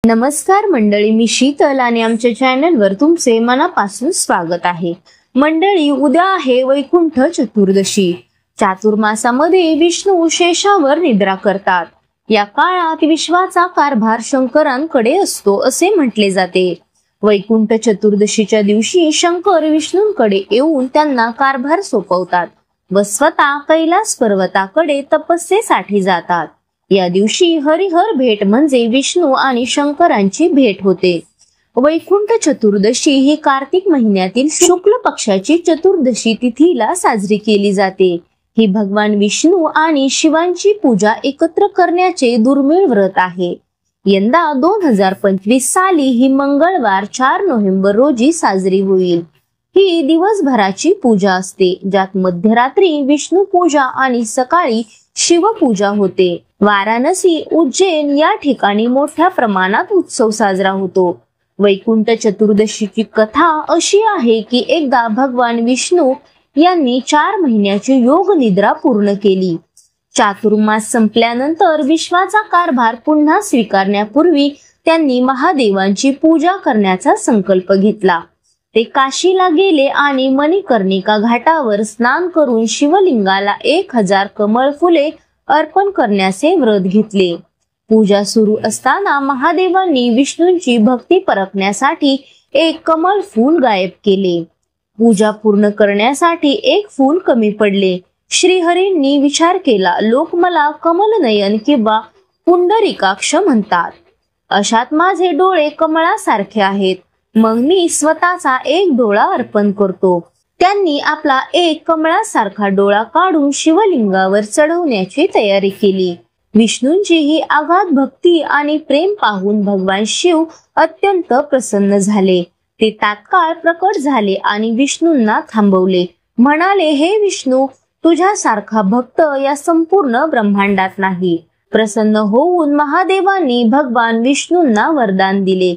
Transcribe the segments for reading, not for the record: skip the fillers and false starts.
नमस्कार मंडळी, मी शीतल आणि आमच्या चॅनलवर तुमचे मनापासून स्वागत आहे। मंडळी, उद्या आहे वैकुंठ चतुर्दशी। चातुर्मासामध्ये विष्णू शेषावर निद्रा करतात। या काळात विश्वाचा कारभार शंकरांकडे असतो असे म्हटले जाते। वैकुंठ चतुर्दशीच्या दिवशी शंकर विष्णूंकडे येऊन त्यांना कारभार सोपवतात व स्वतः कैलास पर्वताकडे तपस्येसाठी जातात। या दिवशी हरिहर भेट म्हणजे विष्णू आणि शंकरांची भेट होते। वैकुंठ चतुर्दशी ही कार्तिक महिन्यातील शुक्ल पक्षाची चतुर्दशी तिथीला साजरी केली जाते। ही भगवान विष्णू आणि शिवांची पूजा एकत्र करण्याचे दुर्मिळ व्रत आहे। यंदा 2025 साली ही मंगळवार 4 नोव्हेंबर रोजी साजरी होईल। ही दिवसभराची पूजा असते, ज्यात मध्यरात्री विष्णू पूजा आणि सकाळी शिवपूजा होते। वाराणसी, उज्जैन या ठिकाणी मोठ्या प्रमाणात उत्सव साजरा होतो। वैकुंठ चतुर्दशीची कथा अशी आहे की एकदा भगवान विष्णू यांनी 4 महिन्याची योग निद्रा पूर्ण केली। चातुर्मास संपल्यानंतर विश्वाचा कारभार पुन्हा स्वीकारण्यापूर्वी त्यांनी महादेवांची पूजा करण्याचा संकल्प घेतला। ते काशीला गेले आणि मणिकर्णिका घाटावर स्नान करून शिवलिंगाला 1000 कमळ फुले अर्पण करण्याचे व्रत घेतले। पूजा सुरू असताना महादेवांनी विष्णूंची भक्ती परखण्यासाठी एक कमळ फूल गायब केले। पूजा पूर्ण करण्यासाठी एक फूल कमी पडले। श्रीहरींनी विचार केला, लोक मला कमलनयन किंवा पुंडरीकाक्ष म्हणतात, अशात माझे डोळे कमळासारखे आहेत, मग मी स्वतःचा एक डोळा अर्पण करतो। त्यांनी आपला एक कमळासारखा डोळा काढून शिवलिंगावर चढवण्याची तयारी केली। विष्णूंची ही अगाध भक्ती आणि प्रेम पाहून भगवान शिव अत्यंत प्रसन्न झाले। ते तात्काळ प्रकट झाले आणि विष्णूंना थांबवले। म्हणाले, हे विष्णू, तुझ्यासारखा भक्त या संपूर्ण ब्रह्मांडात नाही। प्रसन्न होऊन महादेवांनी भगवान विष्णूंना वरदान दिले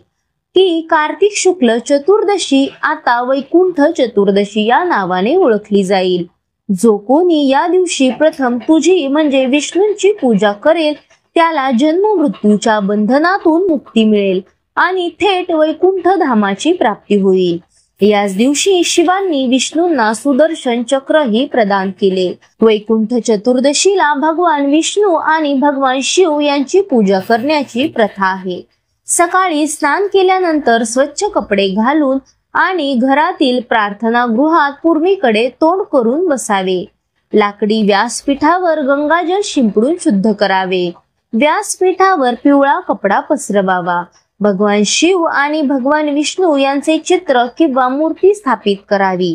की कार्तिक शुक्ल चतुर्दशी आता वैकुंठ चतुर्दशी या नावाने ओळखली जाईल। जो कोणी या दिवशी प्रथम तुझी म्हणजे विष्णूंची पूजा करेल त्याला जन्म मृत्यूच्या बंधनातून मुक्ती मिळेल आणि थेट वैकुंठ धामाची प्राप्ती होईल। याच दिवशी शिवांनी विष्णूंना सुदर्शन चक्रही प्रदान केले। वैकुंठ चतुर्दशीला भगवान विष्णू आणि भगवान शिव यांची पूजा करण्याची प्रथा आहे। सकाळी स्नान केल्यानंतर स्वच्छ कपडे घालून आणि घरातील प्रार्थना गृहात पूर्वेकडे तोंड करून बसावे। लाकडी व्यासपीठावर गंगाजल शिंपडून शुद्ध करावे। व्यासपीठावर पिवळा कपडा पसरवावा। भगवान शिव आणि भगवान विष्णू यांचे चित्र किंवा मूर्ती स्थापित करावी।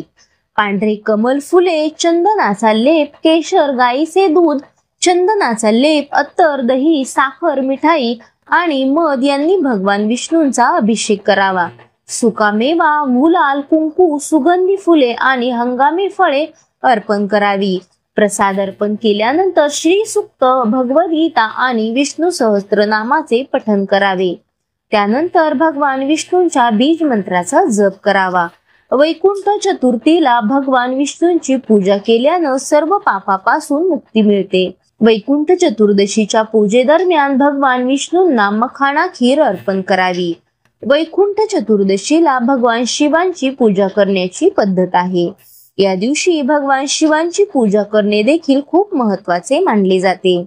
पांढरे कमल फुले, चंदनाचा लेप, केशर, गाईचे दूध, चंदनाचा लेप, अत्तर, दही, साखर, मिठाई आणि मध यांनी भगवान विष्णूंचा अभिषेक करावा। सुका मेवा, गुलाल, कुंकू, सुगंधी फुले आणि हंगामी फळे अर्पण करावी। प्रसाद अर्पण केल्यानंतर श्री सूक्त, भगवद्गीता आणि विष्णू सहस्त्रनामाचे पठण करावे। त्यानंतर भगवान विष्णूंच्या बीज मंत्राचा जप करावा। वैकुंठ चतुर्थीला भगवान विष्णूंची पूजा केल्यानं सर्व पापापासून मुक्ती मिळते। वैकुंठ चतुर्दशीच्या पूजेदरम्यान भगवान विष्णूंना मखाणा खीर अर्पण करावी। वैकुंठ चतुर्दशीला भगवान शिवांची पूजा करण्याची पद्धत आहे। या दिवशी भगवान शिवांची पूजा करणे देखील खूप महत्त्वाचे मानले जाते।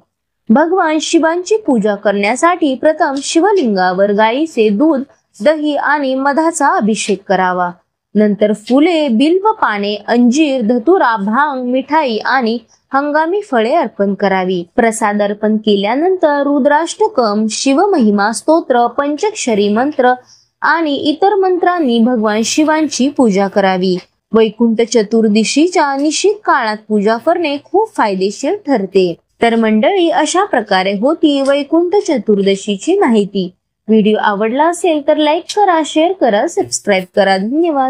भगवान शिवांची पूजा करण्यासाठी प्रथम शिवलिंगावर गाईचे दूध, दही आणि मधाचा अभिषेक करावा। नंतर फुले, बिल्व पाने, अंजीर, धतुरा, भांग, मिठाई आणि हंगामी फळे अर्पण करावी। प्रसाद अर्पण केल्यानंतर रुद्राष्टकम, शिवमहिमा स्तोत्र, पंचाक्षरी मंत्र आणि इतर मंत्रांनी भगवान शिवांची पूजा करावी। वैकुंठ चतुर्दशीच्या निश्चित काळात पूजा करणे खूप फायदेशीर ठरते। तर मंडळी, अशा प्रकारे होती वैकुंठ चतुर्दशीची माहिती। व्हिडिओ आवडला असेल तर लाईक करा, शेअर करा, सबस्क्राईब करा। धन्यवाद।